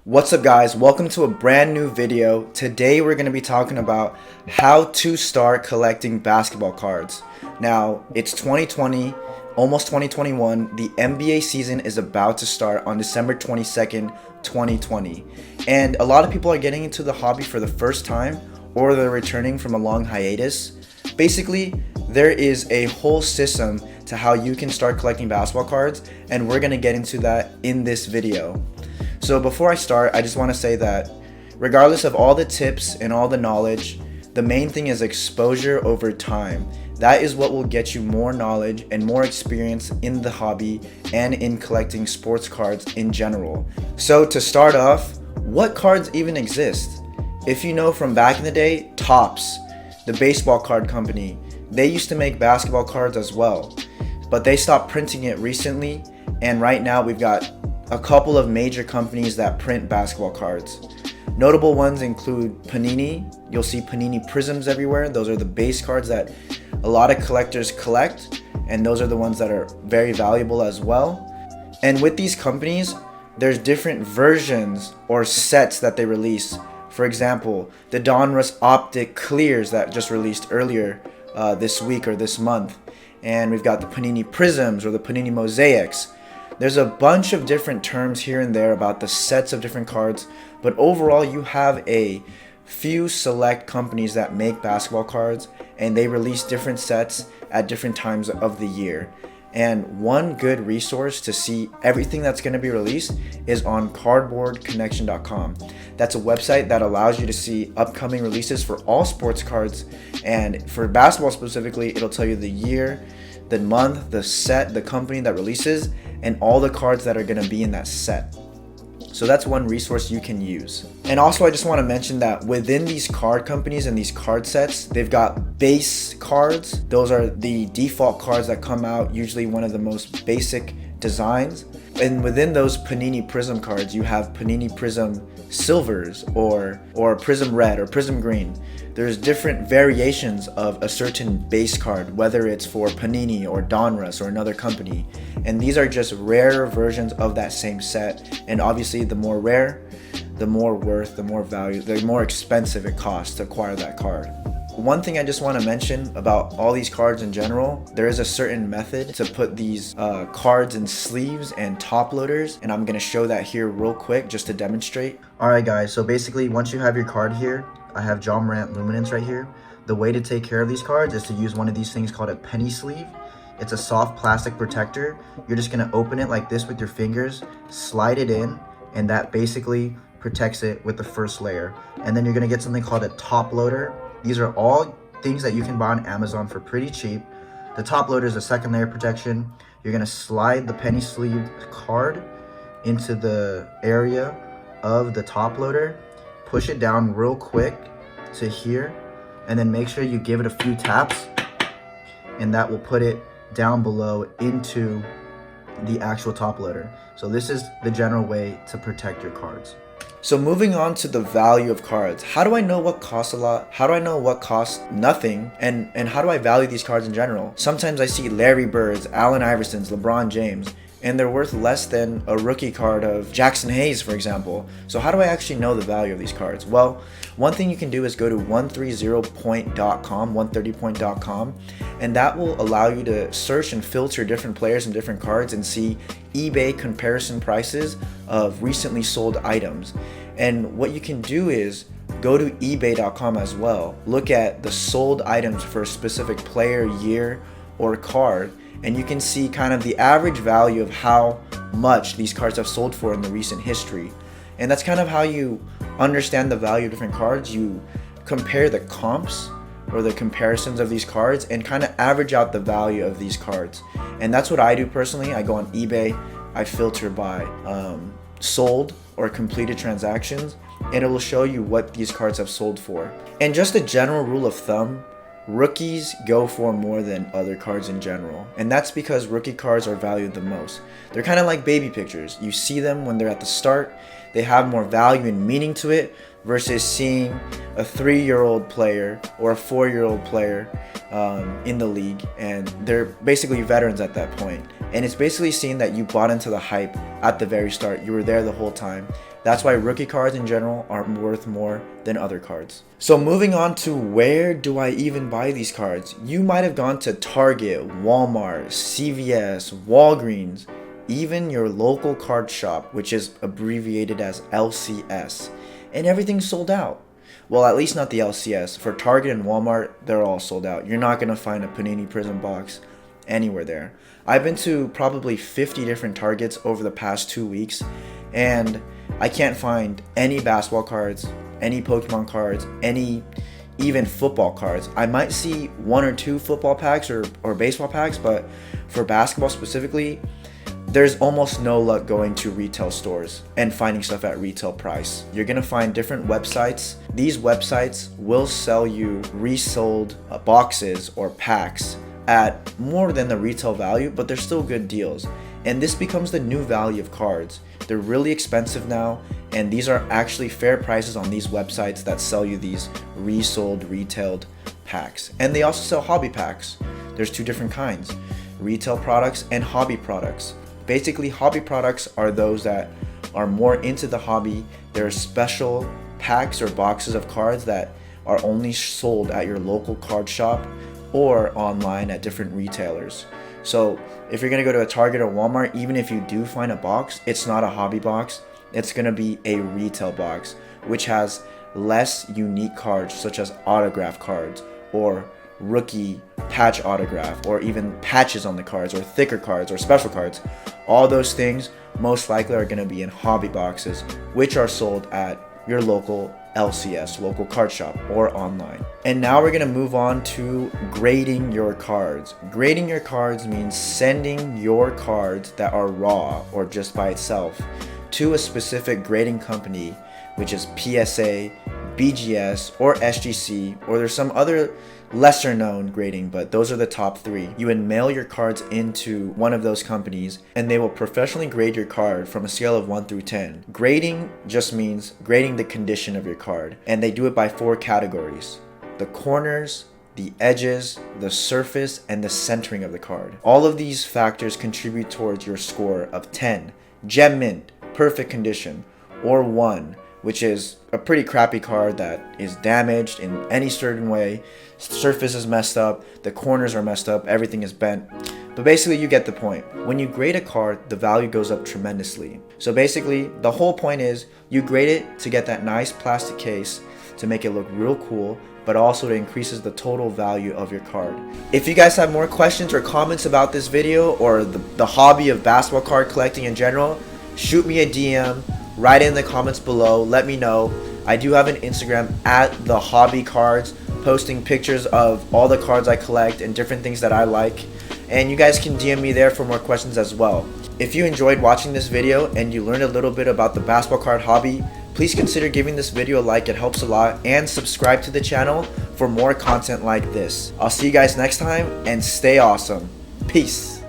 What's up guys, welcome to a brand new video. Today we're going to be talking about how to start collecting basketball cards. Now it's 2020, almost 2021. The NBA season is about to start on December 22nd, 2020. And a lot of people are getting into the hobby for the first time, or they're returning from a long hiatus. Basically, there is a whole system to how you can start collecting basketball cards, and we're going to get into that in this video. So before I start, I just want to say that regardless of all the tips and all the knowledge, the main thing is exposure over time. That is what will get you more knowledge and more experience in the hobby and in collecting sports cards in general. So to start off, what cards even exist? If you know from back in the day, Topps, the baseball card company, they used to make basketball cards as well, but they stopped printing it recently, and right now we've got a couple of major companies that print basketball cards. Notable ones include Panini. You'll see Panini Prisms everywhere. Those are the base cards that a lot of collectors collect, and those are the ones that are very valuable as well. And with these companies, there's different versions or sets that they release. For example, the Donruss Optic Clears that just released earlier this week or this month. And we've got the Panini Prisms or the Panini Mosaics. There's a bunch of different terms here and there about the sets of different cards, but overall you have a few select companies that make basketball cards, and they release different sets at different times of the year. And one good resource to see everything that's going to be released is on cardboardconnection.com. That's a website that allows you to see upcoming releases for all sports cards, and for basketball specifically, it'll tell you the year, the month, the set, the company that releases, and all the cards that are going to be in that set. So that's one resource you can use. And also I just want to mention that within these card companies and these card sets, they've got base cards. Those are the default cards that come out, usually one of the most basic designs. And within those Panini Prism cards, you have Panini Prism Silvers or Prism Red or Prism Green. There's different variations of a certain base card, whether it's for Panini or Donruss or another company. And these are just rare versions of that same set. And obviously the more rare, the more worth, the more value, the more expensive it costs to acquire that card. One thing I just want to mention about all these cards in general, there is a certain method to put these cards in sleeves and top loaders, and I'm going to show that here real quick just to demonstrate. Alright guys, so basically once you have your card here, I have John Morant Luminance right here. The way to take care of these cards is to use one of these things called a penny sleeve. It's a soft plastic protector. You're just going to open it like this with your fingers, slide it in, and that basically protects it with the first layer. And then you're going to get something called a top loader. These are all things that you can buy on Amazon for pretty cheap. The top loader is a second layer protection. You're going to slide the penny sleeve card into the area of the top loader, push it down real quick to here, and then make sure you give it a few taps, and that will put it down below into the actual top loader. So this is the general way to protect your cards. So moving on to the value of cards. How do I know what costs a lot? How do I know what costs nothing? And how do I value these cards in general? Sometimes I see Larry Birds, Allen Iversons, LeBron James, and they're worth less than a rookie card of Jackson Hayes, for example. So how do I actually know the value of these cards? Well, one thing you can do is go to 130point.com, 130point.com, and that will allow you to search and filter different players and different cards and see eBay comparison prices of recently sold items. And what you can do is go to ebay.com as well, look at the sold items for a specific player, year, or card, and you can see kind of the average value of how much these cards have sold for in the recent history. And that's kind of how you understand the value of different cards. You compare the comps or the comparisons of these cards and kind of average out the value of these cards. And that's what I do personally. I go on eBay, I filter by sold or completed transactions, and it will show you what these cards have sold for. And just a general rule of thumb, rookies go for more than other cards in general, and that's because rookie cards are valued the most. They're kind of like baby pictures. You see them when they're at the start. They have more value and meaning to it versus seeing a 3-year-old player or a 4-year-old player in the league, and they're basically veterans at that point. And it's basically seeing that you bought into the hype at the very start. You were there the whole time That's why rookie cards in general are worth more than other cards. So moving on to where do I even buy these cards? You might have gone to Target, Walmart, CVS, Walgreens, even your local card shop, which is abbreviated as LCS, and everything's sold out. Well, at least not the LCS. For Target and Walmart, they're all sold out. You're not going to find a Panini Prism box anywhere there. I've been to probably 50 different Targets over the past 2 weeks, and I can't find any basketball cards, any Pokemon cards, any even football cards. I might see 1 or 2 football packs or baseball packs, but for basketball specifically, there's almost no luck going to retail stores and finding stuff at retail price. You're gonna find different websites. These websites will sell you resold boxes or packs at more than the retail value, but they're still good deals. And this becomes the new value of cards. They're really expensive now, and these are actually fair prices on these websites that sell you these resold, retailed packs. And they also sell hobby packs. There's 2 different kinds, retail products and hobby products. Basically, hobby products are those that are more into the hobby. There are special packs or boxes of cards that are only sold at your local card shop or online at different retailers. So if you're gonna go to a Target or Walmart, even if you do find a box, it's not a hobby box. It's gonna be a retail box, which has less unique cards such as autograph cards or rookie patch autograph, or even patches on the cards, or thicker cards, or special cards. All those things most likely are going to be in hobby boxes, which are sold at your local LCS, local card shop, or online. And now we're going to move on to grading your cards. Grading your cards means sending your cards that are raw or just by itself to a specific grading company, which is PSA, BGS, or SGC, or there's some other lesser known grading, but those are the top 3. You would mail your cards into one of those companies, and they will professionally grade your card from a scale of 1 through 10. Grading just means grading the condition of your card, and they do it by 4 categories: the corners, the edges, the surface, and the centering of the card. All of these factors contribute towards your score of 10, gem mint, perfect condition, or 1, which is a pretty crappy card that is damaged in any certain way. Surface is messed up, the corners are messed up, everything is bent. But basically, you get the point. When you grade a card, the value goes up tremendously. So basically, the whole point is you grade it to get that nice plastic case to make it look real cool, but also it increases the total value of your card. If you guys have more questions or comments about this video or the hobby of basketball card collecting in general, shoot me a DM. Write in the comments below, let me know. I do have an Instagram at the hobby cards, posting pictures of all the cards I collect and different things that I like, and you guys can DM me there for more questions as well. If you enjoyed watching this video and you learned a little bit about the basketball card hobby, please consider giving this video a like, it helps a lot, and subscribe to the channel for more content like this. I'll see you guys next time, and stay awesome. Peace.